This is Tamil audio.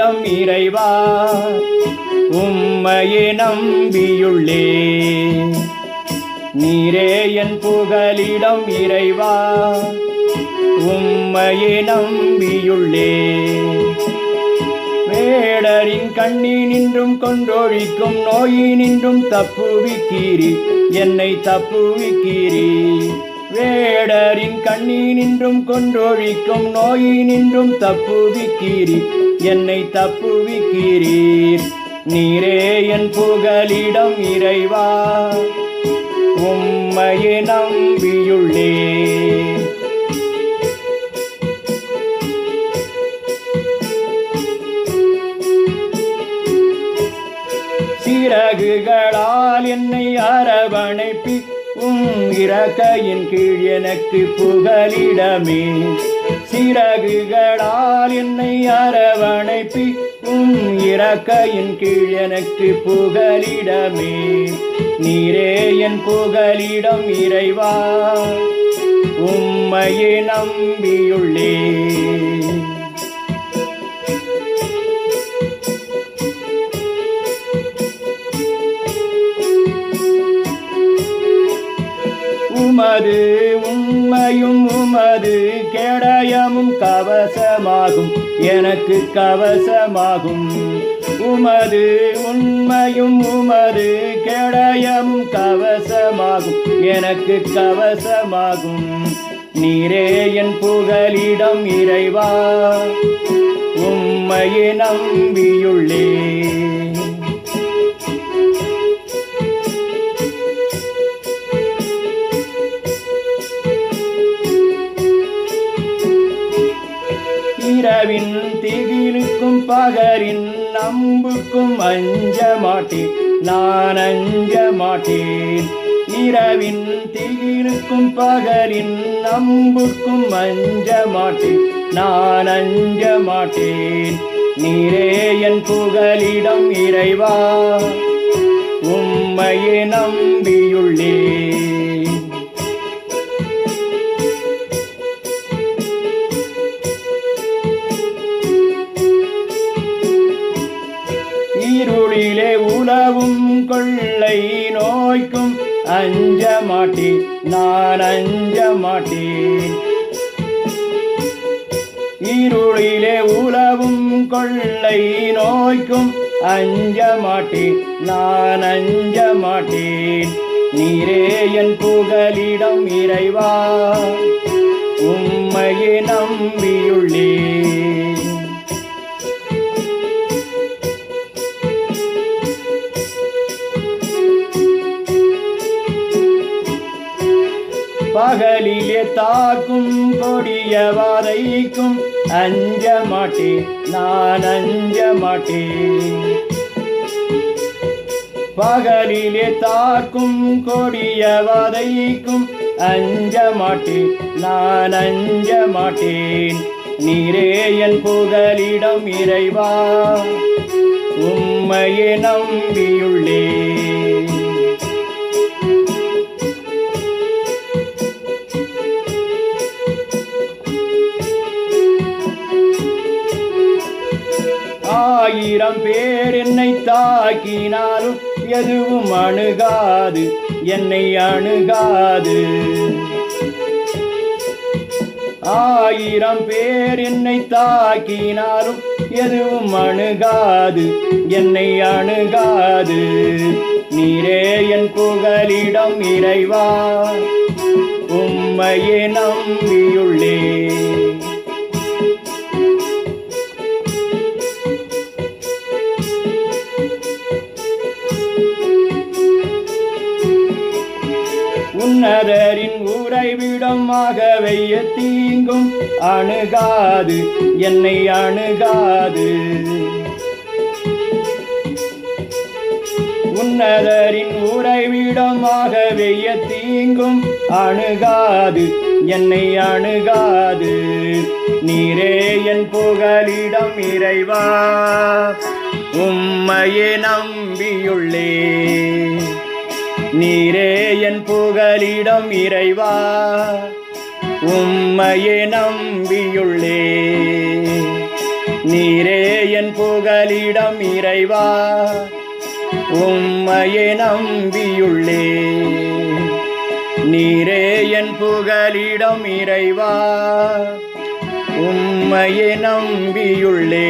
புகலிடம் இறைவா உம்மையே நம்பியுள்ளே. நீரே என் புகலிடம் இறைவா உம்மையே நம்பியுள்ளே. வேடரின் கண்ணினின்றும் கொன்றொழிக்கும் நோயினின்றும் தப்புவிக்கீரி என்னை தப்புவிக்கீரி. வேடரின் கண்ணினின்றும் கொன்றொழிக்கும் நோயினின்றும் தப்புவிக்கீரி என்னை தப்புவிக்கிறீர். நீரே என் புகலிடம் இறைவா உம்மையே நம்பியுள்ளே. சிறகுகளால் என்னை அரவணைப்பி இறக்கையின் கீழ் எனக்கு புகலிடமே. சிறகுகளால் என்னை அரவணைப்பி இறக்கையின் கீழ் எனக்கு புகலிடமே. நீரே என் புகலிடம் இறைவா உம்மையே நம்பியுள்ளே. உமது உண்மையும் உமது கேடயமும் கவசமாகும் எனக்கு கவசமாகும். உமது உண்மையும் உமது கேடயமும் கவசமாகும் எனக்கு கவசமாகும். நீரே என் புகலிடம் இறைவா உம்மையே நம்பியுள்ளே. இரவின் திகிலுக்கும் பகரின் நம்புக்கும் அஞ்ச மாட்டேன் நான் அஞ்ச மாட்டேன். இரவின் திகிலுக்கும் பகரின் நம்புக்கும் அஞ்ச மாட்டேன் நான் அஞ்ச மாட்டேன். நீரே என் புகலிடம் இறைவா உம்மையே நம்பியுள்ளே. இருளிலே உலவும் கொள்ளை நோய்க்கும் அஞ்ச மாட்டேன் நான் அஞ்ச மாட்டேன். இருளிலே உலவும் கொள்ளை நோய்க்கும் அஞ்ச மாட்டேன் நான் அஞ்ச மாட்டேன். நீரே என் புகலிடம் இறைவா உம்மையே நம்பியுள்ளே. பகலிலே தாக்கும் கொடிய வாதைக்கும் அஞ்ச மாட்டேன் நான் அஞ்ச மாட்டேன். பகலிலே தாக்கும் கொடிய வாதைக்கும் அஞ்ச மாட்டேன் நான் அஞ்ச மாட்டேன். நீரே என் புகலிடம் இறைவா உம்மையே நம்பியுள்ளே. ஆயிரம் பேர் என்னை தாக்கினாலும் எதுவும் அணுகாது என்னை அணுகாது. ஆயிரம் பேர் என்னை தாக்கினாலும் எதுவும் அணுகாது என்னை அணுகாது. நீரே என் புகலிடம் இறைவா உம்மையே நம்பியுள்ளே. உன்னதரின் உறைவிடமாகவே தீங்கும் அணுகாது என்னை அணுகாது. உன்னதரின் உறைவிடமாகவே தீங்கும் அணுகாது என்னை அணுகாது. நீரே என் புகலிடம் இறைவா உம்மையே நம்பியுள்ளே. நீரே என் புகலிடம் இறைவா உம்மையே நம்பியுள்ளே. நீரே என் புகலிடம் இறைவா உம்மையே நம்பியுள்ளே நீரே என் புகலிடம் இறைவா உம்மையே நம்பியுள்ளே